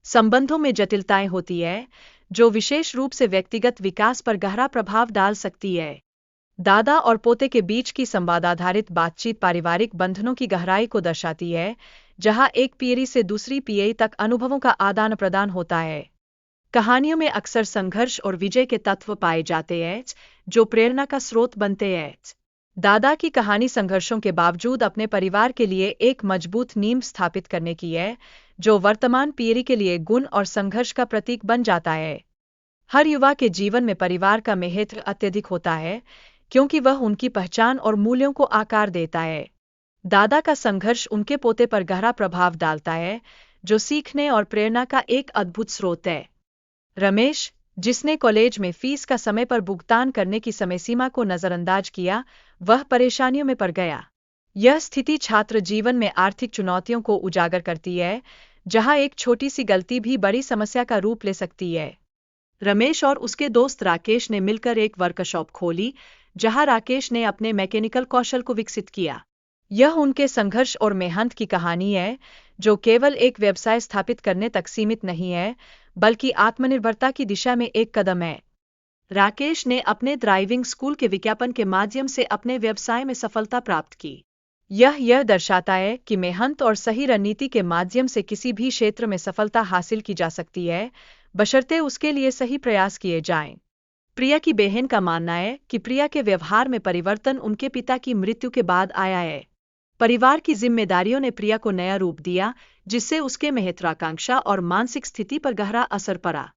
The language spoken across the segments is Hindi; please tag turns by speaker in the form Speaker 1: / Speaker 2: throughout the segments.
Speaker 1: संबंधों में जटिलताएं होती है, जो विशेष रूप से व्यक्तिगत विकास पर गहरा प्रभाव डाल सकती है। दादा और पोते के बीच की संवाद आधारित बातचीत पारिवारिक बंधनों की गहराई को दर्शाती है, जहां एक पीढ़ी से दूसरी पीढ़ी तक अनुभवों का आदान प्रदान होता है। कहानियों में अक्सर संघर्ष और विजय के तत्व पाए जाते हैं, जो प्रेरणा का स्रोत बनते हैं। दादा की कहानी संघर्षों के बावजूद अपने परिवार के लिए एक मजबूत नींव स्थापित करने की है, जो वर्तमान पीढ़ी के लिए गुण और संघर्ष का प्रतीक बन जाता है। हर युवा के जीवन में परिवार का महत्व अत्यधिक होता है, क्योंकि वह उनकी पहचान और मूल्यों को आकार देता है। दादा का संघर्ष उनके पोते पर गहरा प्रभाव डालता है, जो सीखने और प्रेरणा का एक अद्भुत स्रोत है। रमेश, जिसने कॉलेज में फीस का समय पर भुगतान करने की समय सीमा को नजरअंदाज किया, वह परेशानियों में पड़ गया। यह स्थिति छात्र जीवन में आर्थिक चुनौतियों को उजागर करती है, जहां एक छोटी सी गलती भी बड़ी समस्या का रूप ले सकती है। रमेश और उसके दोस्त राकेश ने मिलकर एक वर्कशॉप खोली, जहां राकेश ने अपने मैकेनिकल कौशल को विकसित किया। यह उनके संघर्ष और मेहनत की कहानी है, जो केवल एक व्यवसाय स्थापित करने तक सीमित नहीं है, बल्कि आत्मनिर्भरता की दिशा में एक कदम है। राकेश ने अपने ड्राइविंग स्कूल के विज्ञापन के माध्यम से अपने व्यवसाय में सफलता प्राप्त की। यह दर्शाता है कि मेहनत और सही रणनीति के माध्यम से किसी भी क्षेत्र में सफलता हासिल की जा सकती है, बशर्ते उसके लिए सही प्रयास किए जाएं। प्रिया की बहन का मानना है कि प्रिया के व्यवहार में परिवर्तन उनके पिता की मृत्यु के बाद आया है। परिवार की जिम्मेदारियों ने प्रिया को नया रूप दिया, जिससे उसके महत्वाकांक्षा और मानसिक स्थिति पर गहरा असर पड़ा।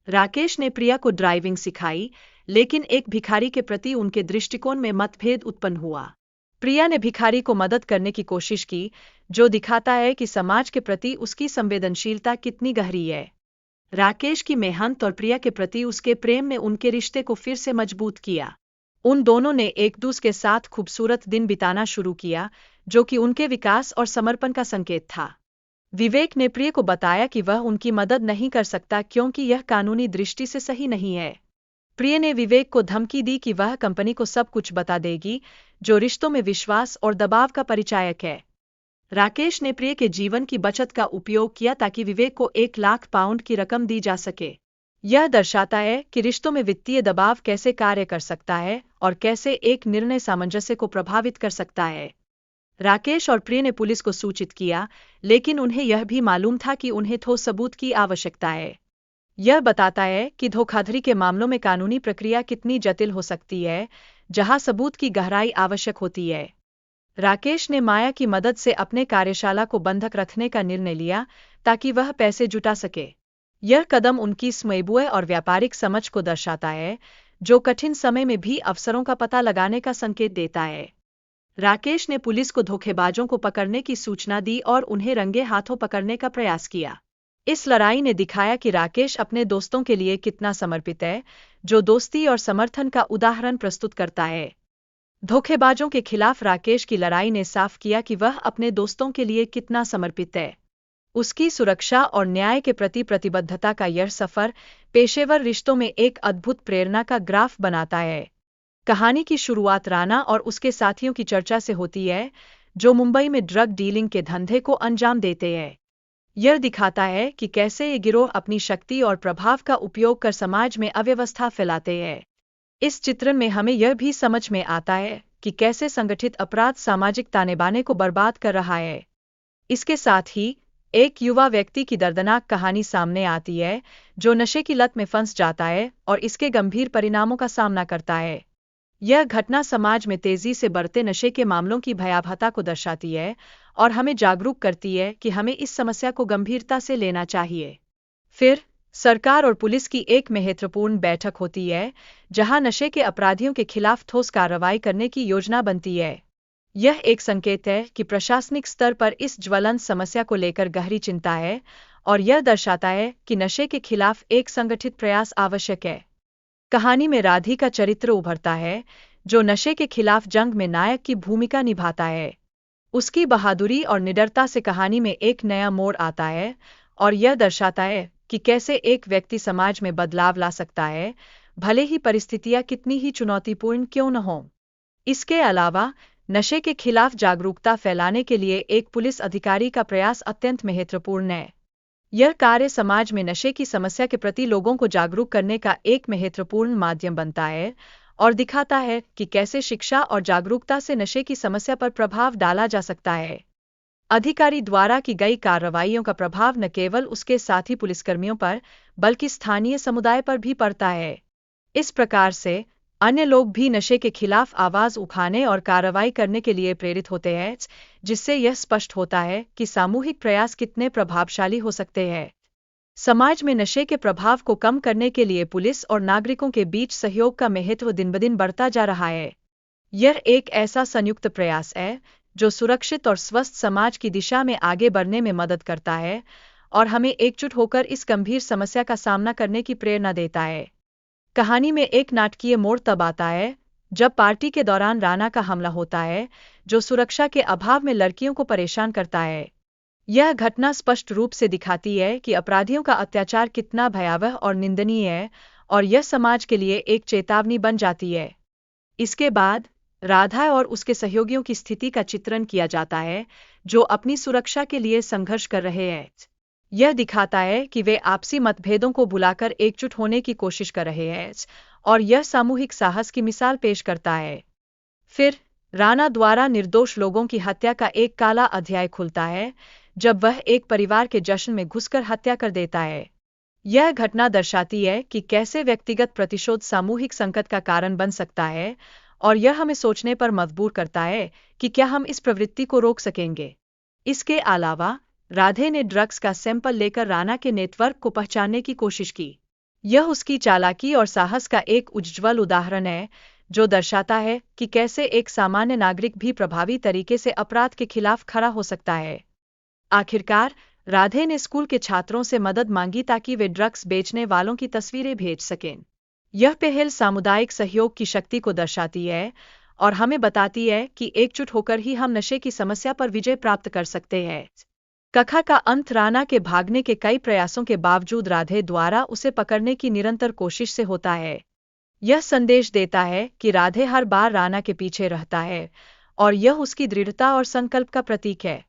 Speaker 1: राकेश ने प्रिया को ड्राइविंग सिखाई, लेकिन एक भिखारी के प्रति उनके दृष्टिकोण में मतभेद उत्पन्न हुआ। प्रिया ने भिखारी को मदद करने की कोशिश की, जो दिखाता है कि समाज के प्रति उसकी संवेदनशीलता कितनी गहरी है। राकेश की मेहनत और प्रिया के प्रति उसके प्रेम ने उनके रिश्ते को फिर से मजबूत किया। उन दोनों ने एक दूसरे के साथ खूबसूरत दिन बिताना शुरू किया, जो कि उनके विकास और समर्पण का संकेत था। विवेक ने प्रिया को बताया कि वह उनकी मदद नहीं कर सकता क्योंकि यह कानूनी दृष्टि से सही नहीं है। प्रिया ने विवेक को धमकी दी कि वह कंपनी को सब कुछ बता देगी, जो रिश्तों में विश्वास और दबाव का परिचायक है। राकेश ने प्रिया के जीवन की बचत का उपयोग किया ताकि विवेक को 1 लाख पाउंड की रकम दी जा सके। यह दर्शाता है कि रिश्तों में वित्तीय दबाव कैसे कार्य कर सकता है और कैसे एक निर्णय सामंजस्य को प्रभावित कर सकता है। राकेश और प्रिया ने पुलिस को सूचित किया, लेकिन उन्हें यह भी मालूम था कि उन्हें ठोस सबूत की आवश्यकता है। यह बताता है कि धोखाधड़ी के मामलों में कानूनी प्रक्रिया कितनी जटिल हो सकती है, जहां सबूत की गहराई आवश्यक होती है। राकेश ने माया की मदद से अपने कार्यशाला को बंधक रखने का निर्णय लिया, ताकि वह पैसे जुटा सके। यह कदम उनकी स्वेबुए और व्यापारिक समझ को दर्शाता है, जो कठिन समय में भी अवसरों का पता लगाने का संकेत देता है। राकेश ने पुलिस को धोखेबाजों को पकड़ने की सूचना दी और उन्हें रंगे हाथों पकड़ने का प्रयास किया। इस लड़ाई ने दिखाया कि राकेश अपने दोस्तों के लिए कितना समर्पित है, जो दोस्ती और समर्थन का उदाहरण प्रस्तुत करता है। धोखेबाजों के खिलाफ राकेश की लड़ाई ने साफ किया कि वह अपने दोस्तों के लिए कितना समर्पित है। उसकी सुरक्षा और न्याय के प्रति प्रतिबद्धता का यह सफर पेशेवर रिश्तों में एक अद्भुत प्रेरणा का ग्राफ बनाता है। कहानी की शुरुआत राणा और उसके साथियों की चर्चा से होती है, जो मुंबई में ड्रग डीलिंग के धंधे को अंजाम देते हैं। यह दिखाता है कि कैसे ये गिरोह अपनी शक्ति और प्रभाव का उपयोग कर समाज में अव्यवस्था फैलाते हैं। इस चित्रण में हमें यह भी समझ में आता है कि कैसे संगठित अपराध सामाजिक ताने-बाने को बर्बाद कर रहा है। इसके साथ ही एक युवा व्यक्ति की दर्दनाक कहानी सामने आती है, जो नशे की लत में फंस जाता है और इसके गंभीर परिणामों का सामना करता है। यह घटना समाज में तेजी से बढ़ते नशे के मामलों की भयावहता को दर्शाती है और हमें जागरूक करती है कि हमें इस समस्या को गंभीरता से लेना चाहिए। फिर सरकार और पुलिस की एक महत्वपूर्ण बैठक होती है, जहां नशे के अपराधियों के खिलाफ ठोस कार्रवाई करने की योजना बनती है। यह एक संकेत है कि प्रशासनिक स्तर पर इस ज्वलंत समस्या को लेकर गहरी चिंता है और यह दर्शाता है कि नशे के खिलाफ एक संगठित प्रयास आवश्यक है। कहानी में राधी का चरित्र उभरता है, जो नशे के खिलाफ जंग में नायक की भूमिका निभाता है। उसकी बहादुरी और निडरता से कहानी में एक नया मोड़ आता है और यह दर्शाता है कि कैसे एक व्यक्ति समाज में बदलाव ला सकता है, भले ही परिस्थितियां कितनी ही चुनौतीपूर्ण क्यों न हों। इसके अलावा नशे के खिलाफ जागरूकता फैलाने के लिए एक पुलिस अधिकारी का प्रयास अत्यंत महत्वपूर्ण है। यह कार्य समाज में नशे की समस्या के प्रति लोगों को जागरूक करने का एक महत्वपूर्ण माध्यम बनता है और दिखाता है कि कैसे शिक्षा और जागरूकता से नशे की समस्या पर प्रभाव डाला जा सकता है। अधिकारी द्वारा की गई कार्रवाइयों का प्रभाव न केवल उसके साथी पुलिसकर्मियों पर बल्कि स्थानीय समुदाय पर भी पड़ता है। इस प्रकार से अन्य लोग भी नशे के खिलाफ आवाज उठाने और कार्रवाई करने के लिए प्रेरित होते हैं, जिससे यह स्पष्ट होता है कि सामूहिक प्रयास कितने प्रभावशाली हो सकते हैं। समाज में नशे के प्रभाव को कम करने के लिए पुलिस और नागरिकों के बीच सहयोग का महत्व दिन-ब-दिन बढ़ता जा रहा है। यह एक ऐसा संयुक्त प्रयास है जो सुरक्षित और स्वस्थ समाज की दिशा में आगे बढ़ने में मदद करता है और हमें एकजुट होकर इस गंभीर समस्या का सामना करने की प्रेरणा देता है। कहानी में एक नाटकीय मोड़ तब आता है जब पार्टी के दौरान राणा का हमला होता है, जो सुरक्षा के अभाव में लड़कियों को परेशान करता है। यह घटना स्पष्ट रूप से दिखाती है कि अपराधियों का अत्याचार कितना भयावह और निंदनीय है और यह समाज के लिए एक चेतावनी बन जाती है। इसके बाद राधा और उसके सहयोगियों की स्थिति का चित्रण किया जाता है, जो अपनी सुरक्षा के लिए संघर्ष कर रहे हैं। यह दिखाता है कि वे आपसी मतभेदों को भुलाकर एकजुट होने की कोशिश कर रहे हैं और यह सामूहिक साहस की मिसाल पेश करता है। फिर राणा द्वारा निर्दोष लोगों की हत्या का एक काला अध्याय खुलता है जब वह एक परिवार के जश्न में घुसकर हत्या कर देता है। यह घटना दर्शाती है कि कैसे व्यक्तिगत प्रतिशोध सामूहिक संकट का कारण बन सकता है और यह हमें सोचने पर मजबूर करता है कि क्या हम इस प्रवृत्ति को रोक सकेंगे। इसके अलावा राधे ने ड्रग्स का सैंपल लेकर राणा के नेटवर्क को पहचानने की कोशिश की। यह उसकी चालाकी और साहस का एक उज्ज्वल उदाहरण है जो दर्शाता है कि कैसे एक सामान्य नागरिक भी प्रभावी तरीके से अपराध के खिलाफ खड़ा हो सकता है। आखिरकार राधे ने स्कूल के छात्रों से मदद मांगी ताकि वे ड्रग्स बेचने वालों की तस्वीरें भेज सकें। यह पहल सामुदायिक सहयोग की शक्ति को दर्शाती है और हमें बताती है कि एकजुट होकर ही हम नशे की समस्या पर विजय प्राप्त कर सकते हैं। कथा का अंत राणा के भागने के कई प्रयासों के बावजूद राधे द्वारा उसे पकड़ने की निरंतर कोशिश से होता है। यह संदेश देता है कि राधे हर बार राणा के पीछे रहता है और यह उसकी दृढ़ता और संकल्प का प्रतीक है।